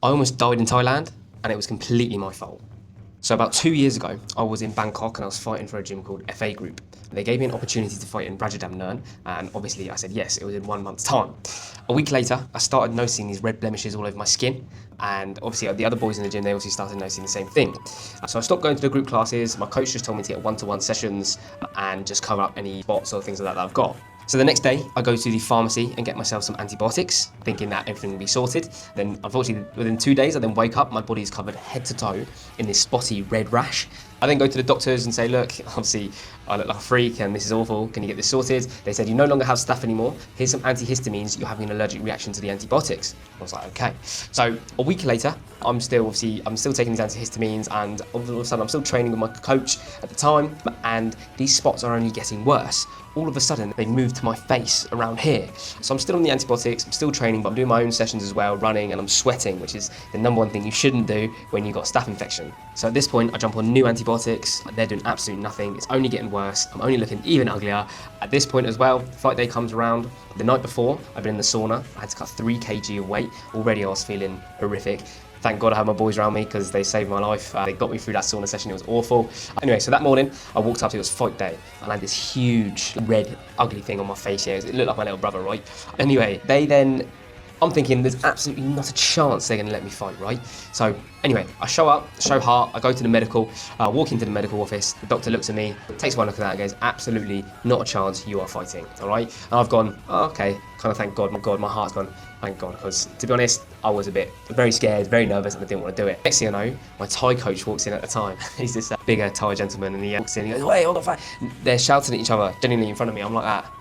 I almost died in Thailand, and it was completely my fault. So about 2 years ago, I was in Bangkok and I was fighting for a gym called FA Group. They gave me an opportunity to fight in Rajadamnern, and obviously I said yes. It was in 1 month's time. A week later, I started noticing these red blemishes all over my skin, and obviously the other boys in the gym, they also started noticing the same thing. So I stopped going to the group classes. My coach just told me to get one-to-one sessions and just cover up any spots or things like that I've got. So the next day, I go to the pharmacy and get myself some antibiotics, thinking that everything will be sorted. Then, unfortunately, within 2 days, I then wake up, my body is covered head to toe in this spotty red rash. I then go to the doctors and say, look, obviously, I look like a freak and this is awful. Can you get this sorted? They said, you no longer have staph anymore. Here's some antihistamines. You're having an allergic reaction to the antibiotics. I was like, okay. So a week later, I'm still taking these antihistamines, and all of a sudden I'm still training with my coach at the time, and these spots are only getting worse. All of a sudden, they moved to my face around here. So I'm still on the antibiotics, I'm still training, but I'm doing my own sessions as well, running, and I'm sweating, which is the number one thing you shouldn't do when you've got a staph infection. So at this point, I jump on new antibiotics. They're doing absolutely nothing. It's only getting worse. I'm only looking even uglier. At this point as well, fight day comes around. The night before, I've been in the sauna. I had to cut 3 kg of weight. Already I was feeling horrific. Thank God I had my boys around me because they saved my life. They got me through that sauna session. It was awful. Anyway, so that morning I walked up, it was fight day, and I had this huge red ugly thing on my face here. It looked like my little brother, right? Anyway, I'm thinking there's absolutely not a chance they're going to let me fight, right? So anyway, I show up, show heart, I go to the medical, walk into the medical office, the doctor looks at me, takes one look at that and goes, absolutely not a chance, you are fighting, all right? And I've gone, oh, okay, kind of thank God, my heart's gone, thank God, because to be honest, I was very scared, very nervous, and I didn't want to do it. Next thing I know, my Thai coach walks in at the time. He's this bigger Thai gentleman, and he walks in and he goes, wait, hold on, they're shouting at each other, genuinely in front of me. I'm like that,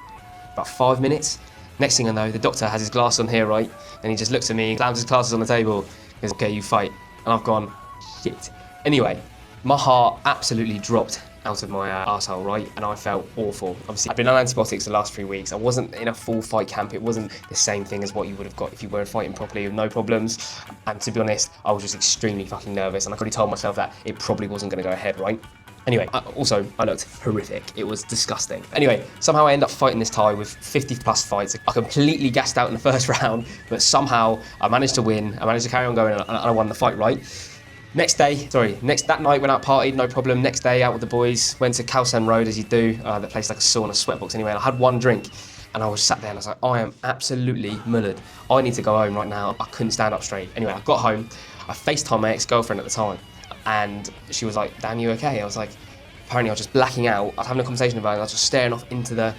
about 5 minutes. Next thing I know, the doctor has his glass on here, right? And he just looks at me, slams his glasses on the table, goes, okay, you fight. And I've gone, shit. Anyway, my heart absolutely dropped out of my arsehole, right? And I felt awful. Obviously, I've been on antibiotics the last 3 weeks. I wasn't in a full fight camp. It wasn't the same thing as what you would have got if you were fighting properly with no problems. And to be honest, I was just extremely fucking nervous. And I already told myself that it probably wasn't gonna go ahead, right? Anyway, I looked horrific. It was disgusting. Anyway, somehow I end up fighting this Thai with 50 plus fights. I completely gassed out in the first round, but somehow I managed to win. I managed to carry on going, and I won the fight, right? That night went out, partied, no problem. Next day out with the boys, went to Khao San Road as you do. That place like a sauna, sweatbox anyway. And I had one drink, and I was sat there and I was like, I am absolutely mullered. I need to go home right now. I couldn't stand up straight. Anyway, I got home. I FaceTimed my ex-girlfriend at the time. And she was like, damn, you okay? I was like, apparently I was just blacking out. I was having a conversation about it, and I was just staring off into the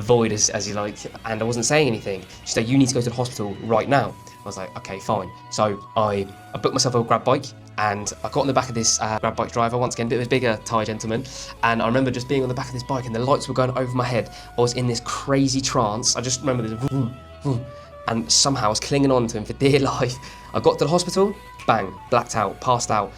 void, as you like, and I wasn't saying anything. She said, you need to go to the hospital right now. I was like, okay, fine. So I booked myself a grab bike, and I got on the back of this grab bike driver, once again, a bit of a bigger Thai gentleman, and I remember just being on the back of this bike, and the lights were going over my head. I was in this crazy trance. I just remember this, vroom, vroom, and somehow I was clinging on to him for dear life. I got to the hospital, bang, blacked out, passed out.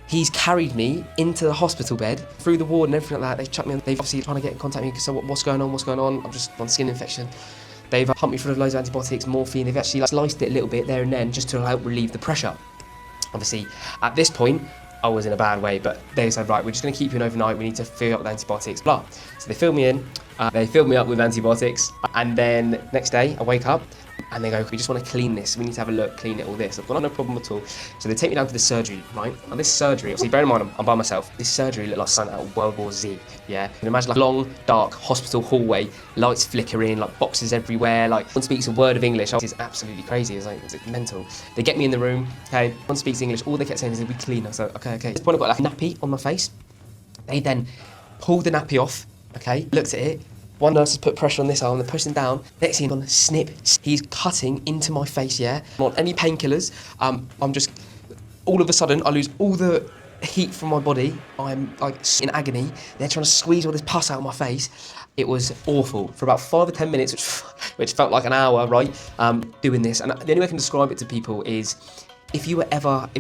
He's carried me into the hospital bed, through the ward and everything like that. They've chucked me on. They've obviously trying to get in contact with me, so what's going on? I'm just on skin infection. They've pumped me full of loads of antibiotics, morphine. They've actually sliced it a little bit there and then just to help relieve the pressure. Obviously, at this point, I was in a bad way, but they said, right, we're just going to keep you in overnight. We need to fill up with antibiotics, blah. So they filled me in. They filled me up with antibiotics. And then next day, I wake up, and they go, we just want to clean this. We need to have a look, clean it, all this. I've got no problem at all. So they take me down to the surgery, right? Now this surgery, obviously bear in mind I'm by myself. This surgery looked like something out of World War Z, yeah? You can imagine like a long, dark hospital hallway, lights flickering, like boxes everywhere, like no one speaks a word of English. It's absolutely crazy, it's mental. They get me in the room, okay, no one speaks English. All they kept saying is, we clean us. So, okay. At this point I've got like a nappy on my face. They then pulled the nappy off, okay, looked at it. One nurse has put pressure on this arm, they're pushing down. Next thing, on snip, he's cutting into my face, yeah? I'm on any painkillers. I'm just, all of a sudden, I lose all the heat from my body. I'm like in agony. They're trying to squeeze all this pus out of my face. It was awful for about 5 or 10 minutes, which felt like an hour, right? Doing this. And the only way I can describe it to people is, have you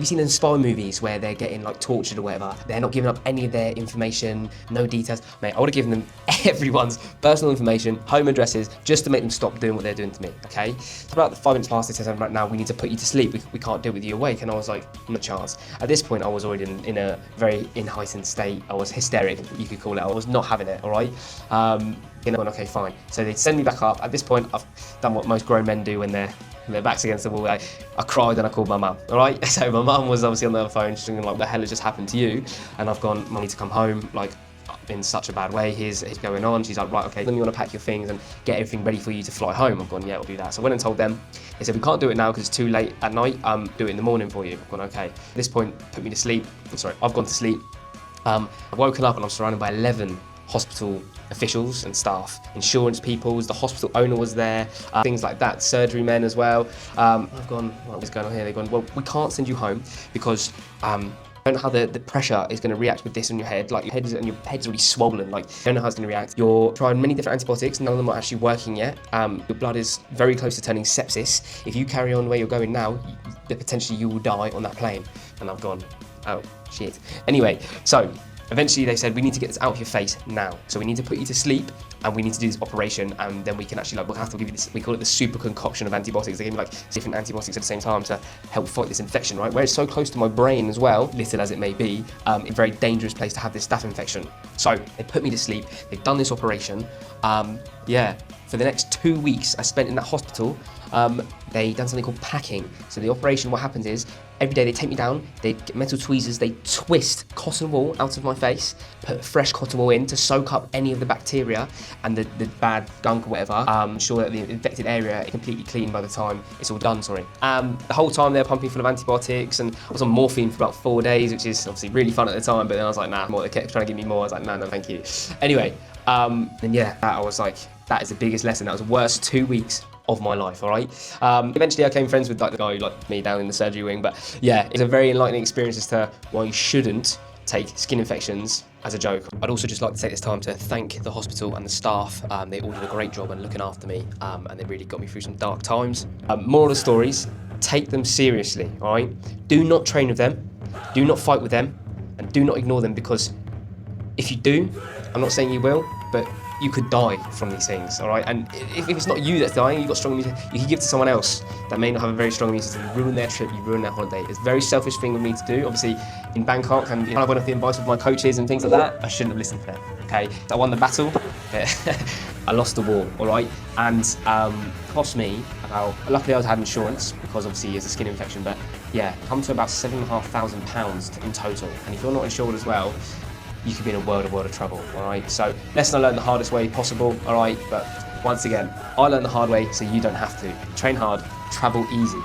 seen in spy movies where they're getting like tortured or whatever, they're not giving up any of their information, no details? Mate, I would have given them everyone's personal information, home addresses, just to make them stop doing what they're doing to me, okay? So about 5 minutes past, they said, right now, we need to put you to sleep. We can't deal with you awake. And I was like, no chance. At this point, I was already in a very heightened state. I was hysteric, you could call it. I was not having it, all right? Okay, fine. So they send me back up. At this point, I've done what most grown men do when they're their backs against the wall. I cried and I called my mum, all right? So my mum was obviously on the other phone, she's thinking like, what the hell has just happened to you? And I've gone, Mum, I need to come home, like, in such a bad way, here's going on. She's like, right, okay, then you want to pack your things and get everything ready for you to fly home. I've gone, yeah, we'll do that. So I went and told them. They said, we can't do it now because it's too late at night. Do it in the morning for you. I've gone, okay. At this point, put me to sleep. Sorry, I've gone to sleep. I've woken up and I'm surrounded by 11 hospital officials and staff, insurance people, the hospital owner was there, things like that, surgery men as well. I've gone, what is going on here? They've gone, well, we can't send you home because I don't know how the pressure is going to react with this on your head. Like your head's already swollen. Like you don't know how it's going to react. You're trying many different antibiotics. None of them are actually working yet. Your blood is very close to turning sepsis. If you carry on where you're going now, potentially you will die on that plane. And I've gone, oh shit. Anyway, so eventually they said, we need to get this out of your face now. So we need to put you to sleep and we need to do this operation and then we can actually, like, we'll have to give you this, we call it the super concoction of antibiotics. They give me like different antibiotics at the same time to help fight this infection, right? Where it's so close to my brain as well, little as it may be, a very dangerous place to have this staph infection. So they put me to sleep, they've done this operation. Yeah, for the next 2 weeks I spent in that hospital, they done something called packing. So the operation, what happens is, every day they take me down, they get metal tweezers, they twist cotton wool out of my face, put fresh cotton wool in to soak up any of the bacteria and the bad gunk or whatever, ensure that the infected area is completely clean by the time it's all done, sorry. The whole time they were pumping full of antibiotics and I was on morphine for about 4 days, which is obviously really fun at the time, but then I was like, nah, more. They kept trying to give me more, I was like, no, thank you. Anyway, and yeah, I was like, that is the biggest lesson. That was the worst 2 weeks of my life, all right? Eventually I became friends with like the guy who like me down in the surgery wing, but yeah, it's a very enlightening experience as to why you shouldn't take skin infections as a joke. I'd also just like to take this time to thank the hospital and the staff. They all did a great job in looking after me, and they really got me through some dark times. Moral of the stories, take them seriously, all right? Do not train with them, do not fight with them, and do not ignore them, because if you do, I'm not saying you will, but you could die from these things, all right? And if it's not you that's dying, you've got strong immune system, you can give to someone else that may not have a very strong immune system. You ruin their trip, you ruin their holiday. It's a very selfish thing of me to do. Obviously, in Bangkok, and I went off the advice with my coaches and things like that, I shouldn't have listened to them, okay? I won the battle, I lost the war, all right? And cost me about, luckily I had insurance, because obviously it's a skin infection, but yeah, come to about £7,500 in total. And if you're not insured as well, you could be in a world of trouble, all right? So lesson I learned the hardest way possible, all right? But once again, I learned the hard way, so you don't have to. Train hard, travel easy.